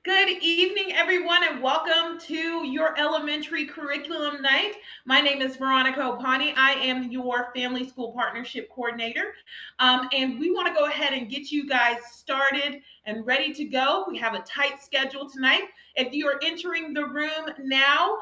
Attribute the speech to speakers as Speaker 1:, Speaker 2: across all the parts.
Speaker 1: Good evening, everyone, and welcome to your elementary curriculum night. My name is Veronica Opani. I am your family school partnership coordinator. And we want to go ahead and get you guys started and ready to go. We have a tight schedule tonight. If you are entering the room now,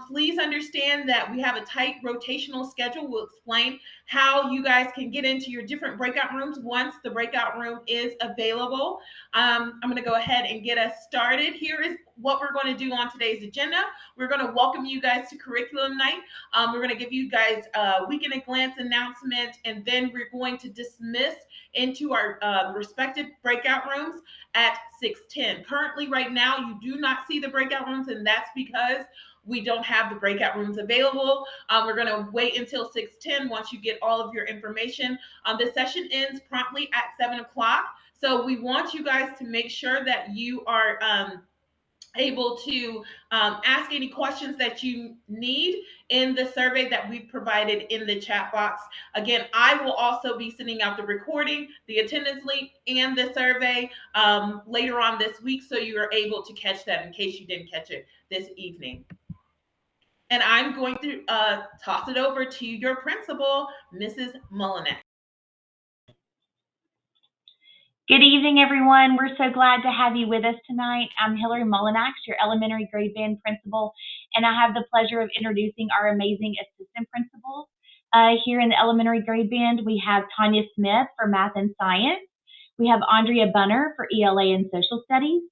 Speaker 1: please understand that we have a tight rotational schedule. We'll explain how you guys can get into your different breakout rooms once the breakout room is available. I'm going to go ahead and get us started. Here is what we're going to do on today's agenda. We're going to welcome you guys to curriculum night. We're going to give you guys a week in a glance announcement, and then we're going to dismiss into our respective breakout rooms at 6:10. Currently, right now, you do not see the breakout rooms, and that's because we don't have the breakout rooms available. We're going to wait until 6:10 once you get all of your information. The session ends promptly at 7 o'clock. So we want you guys to make sure that you are able to ask any questions that you need in the survey that we've provided in the chat box. Again, I will also be sending out the recording, the attendance link, and the survey later on this week, so you are able to catch that in case you didn't catch it this evening. And I'm going to toss it over to your principal, Mrs. Mullinax.
Speaker 2: Good evening, everyone. We're so glad to have you with us tonight. I'm Hillary Mullinax, your elementary grade band principal, and I have the pleasure of introducing our amazing assistant principals. Here in the elementary grade band, we have Tanya Smith for math and science. We have Andrea Bunner for ELA and social studies,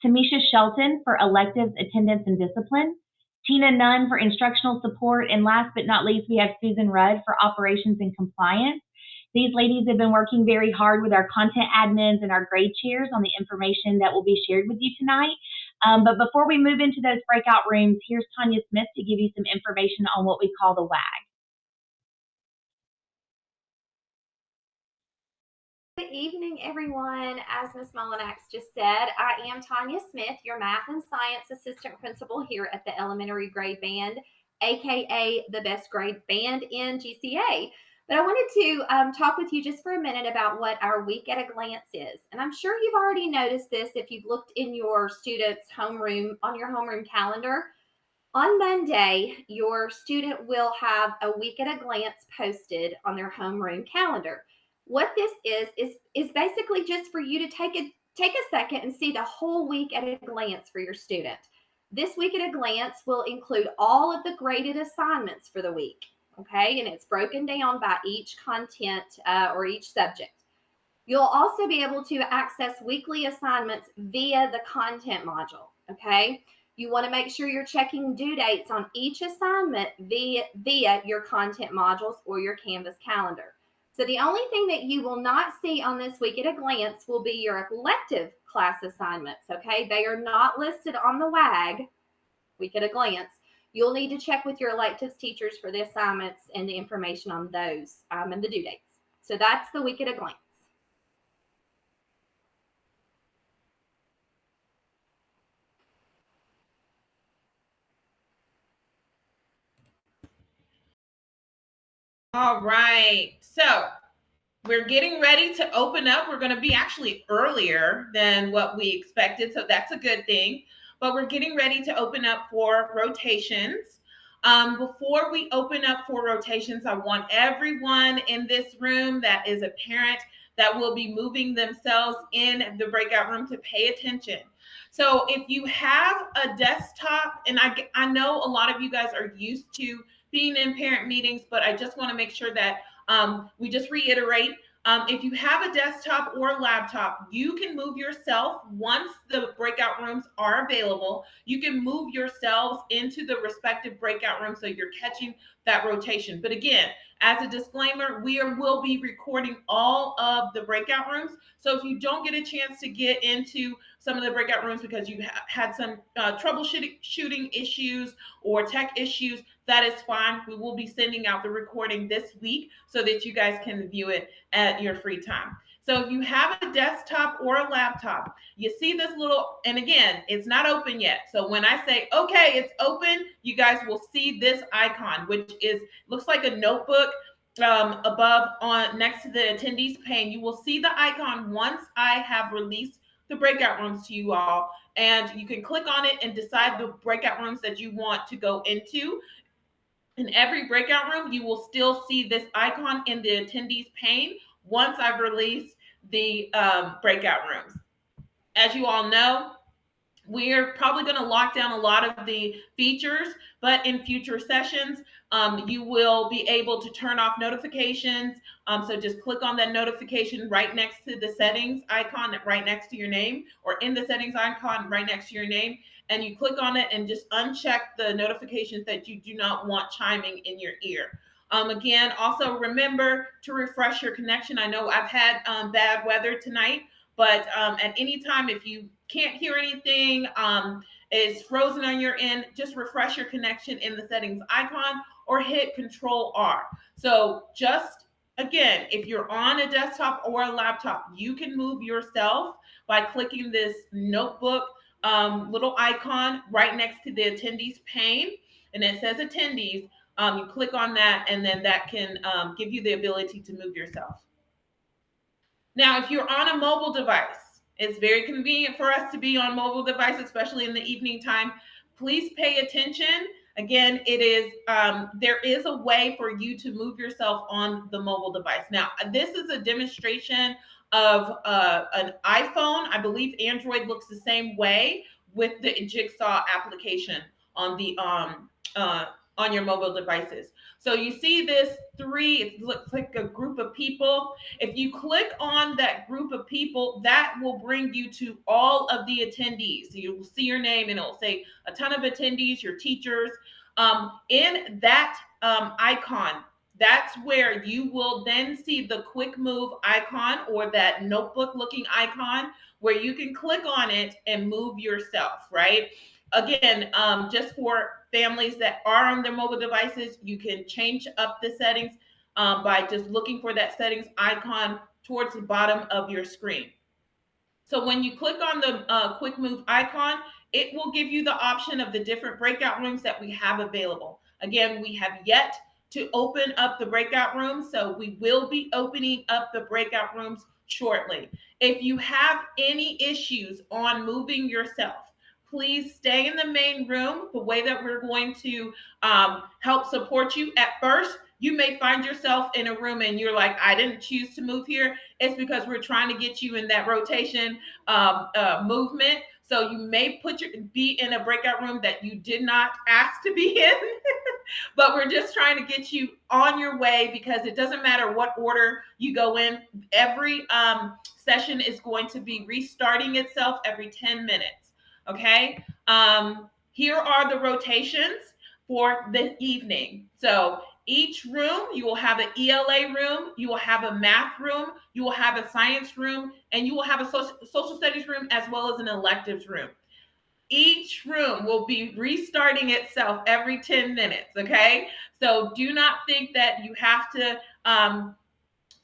Speaker 2: Tamisha Shelton for electives, attendance, and discipline, Tina Nunn for instructional support, and last but not least, we have Susan Rudd for operations and compliance. These ladies have been working very hard with our content admins and our grade chairs on the information that will be shared with you tonight. But before we move into those breakout rooms, here's Tanya Smith to give you some information on what we call the WAG.
Speaker 3: Good evening, everyone. As Ms. Mullinax just said, I am Tanya Smith, your math and science assistant principal here at the elementary grade band, aka the best grade band in GCA. But I wanted to talk with you just for a minute about what our week at a glance is. And I'm sure you've already noticed this if you've looked in your student's homeroom, on your homeroom calendar. On Monday, your student will have a week at a glance posted on their homeroom calendar. What this is basically just for you to take a second and see the whole week at a glance for your student. This week at a glance will include all of the graded assignments for the week, okay? And it's broken down by each content or each subject. You'll also be able to access weekly assignments via the content module, okay? You want to make sure you're checking due dates on each assignment via your content modules or your Canvas calendar. So the only thing that you will not see on this week at a glance will be your elective class assignments, okay? They are not listed on the WAG, week at a glance. You'll need to check with your electives teachers for the assignments and the information on those and the due dates. So that's the week at a glance.
Speaker 1: All right. So we're getting ready to open up. We're going to be actually earlier than what we expected, so that's a good thing. But we're getting ready to open up for rotations. Before we open up for rotations, I want everyone in this room that is a parent that will be moving themselves in the breakout room to pay attention. So if you have a desktop, and I know a lot of you guys are used to being in parent meetings, but I just want to make sure that we just reiterate, if you have a desktop or laptop, you can move yourself once the breakout rooms are available. You can move yourselves into the respective breakout rooms so you're catching that rotation. But again, as a disclaimer, will be recording all of the breakout rooms. So if you don't get a chance to get into some of the breakout rooms because you had some troubleshooting issues or tech issues, that is fine. We will be sending out the recording this week so that you guys can view it at your free time. So if you have a desktop or a laptop, you see this little, and again, it's not open yet. So when I say, okay, it's open, you guys will see this icon, which looks like a notebook above on next to the attendees pane. You will see the icon once I have released the breakout rooms to you all. And you can click on it and decide the breakout rooms that you want to go into. In every breakout room, you will still see this icon in the attendees pane once I've released the breakout rooms. As you all know, we're probably going to lock down a lot of the features, but in future sessions, you will be able to turn off notifications. So just click on that notification right next to the settings icon, right next to your name, or in the settings icon right next to your name. And you click on it and just uncheck the notifications that you do not want chiming in your ear. Again, also remember to refresh your connection. I know I've had bad weather tonight, but at any time, if you can't hear anything, it's frozen on your end, just refresh your connection in the settings icon or hit Control R. So just again, if you're on a desktop or a laptop, you can move yourself by clicking this notebook little icon right next to the attendees pane, and it says attendees. You click on that, and then that can give you the ability to move yourself. Now, if you're on a mobile device, it's very convenient for us to be on mobile device, especially in the evening time. Please pay attention. Again, it is there is a way for you to move yourself on the mobile device. Now, this is a demonstration of an iPhone. I believe Android looks the same way with the Jigsaw application on the on your mobile devices. So you see this three, it looks like a group of people. If you click on that group of people, that will bring you to all of the attendees. So you'll see your name and it'll say a ton of attendees, your teachers. In that icon, that's where you will then see the quick move icon or that notebook looking icon where you can click on it and move yourself, right? Again, just for families that are on their mobile devices, you can change up the settings by just looking for that settings icon towards the bottom of your screen. So when you click on the quick move icon, it will give you the option of the different breakout rooms that we have available. Again, we have yet to open up the breakout rooms, so we will be opening up the breakout rooms shortly. If you have any issues on moving yourself, please stay in the main room. The way that we're going to help support you at first, you may find yourself in a room and you're like, I didn't choose to move here. It's because we're trying to get you in that rotation movement. So you may be in a breakout room that you did not ask to be in, but we're just trying to get you on your way because it doesn't matter what order you go in. Every session is going to be restarting itself every 10 minutes. Okay. Here are the rotations for the evening. So each room, you will have an ELA room, you will have a math room, you will have a science room, and you will have a social studies room as well as an electives room. Each room will be restarting itself every 10 minutes, okay? So do not think that you have to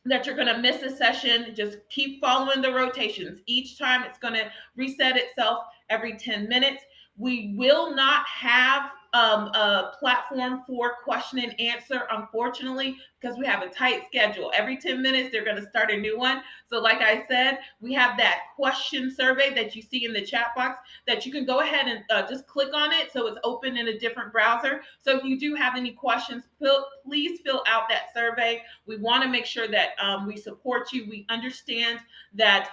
Speaker 1: that you're going to miss a session. Just keep following the rotations. Each time it's going to reset itself every 10 minutes. We will not have a platform for question and answer, unfortunately, because we have a tight schedule. Every 10 minutes, they're going to start a new one. So like I said, we have that question survey that you see in the chat box that you can go ahead and just click on it so it's open in a different browser. So if you do have any questions, please fill out that survey. We want to make sure that we support you. We understand that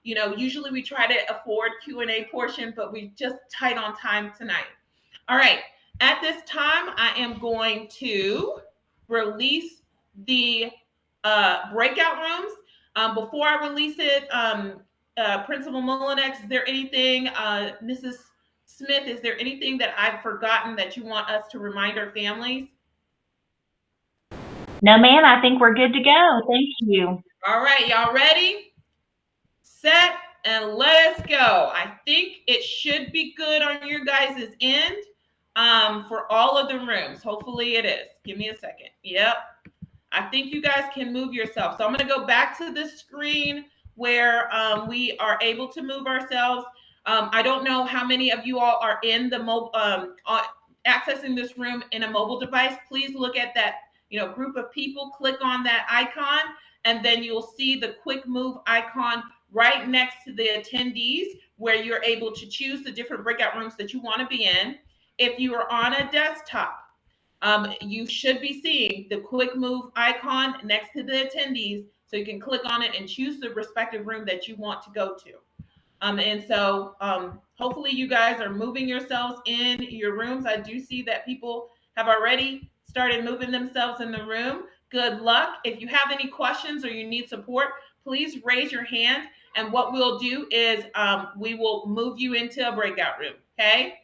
Speaker 1: usually we try to afford Q&A portion, but we just tight on time tonight. All right. At this time, I am going to release the breakout rooms. Before I release it, Principal Molinex, is there anything, Mrs. Smith, is there anything that I've forgotten that you want us to remind our families?
Speaker 2: No, ma'am, I think we're good to go. Thank you.
Speaker 1: All right, y'all ready? Set, and let us go. I think it should be good on your guys' end for all of the rooms. Hopefully it is. Give me a second. Yep. I think you guys can move yourself. So I'm going to go back to the screen where we are able to move ourselves. I don't know how many of you all are in the accessing this room in a mobile device. Please look at that group of people. Click on that icon, and then you'll see the quick move icon right next to the attendees where you're able to choose the different breakout rooms that you want to be in. If you are on a desktop, you should be seeing the quick move icon next to the attendees, so you can click on it and choose the respective room that you want to go to. And so hopefully you guys are moving yourselves in your rooms. I do see that people have already started moving themselves in the room. Good luck. If you have any questions or you need support, please raise your hand. And what we'll do is we will move you into a breakout room. Okay.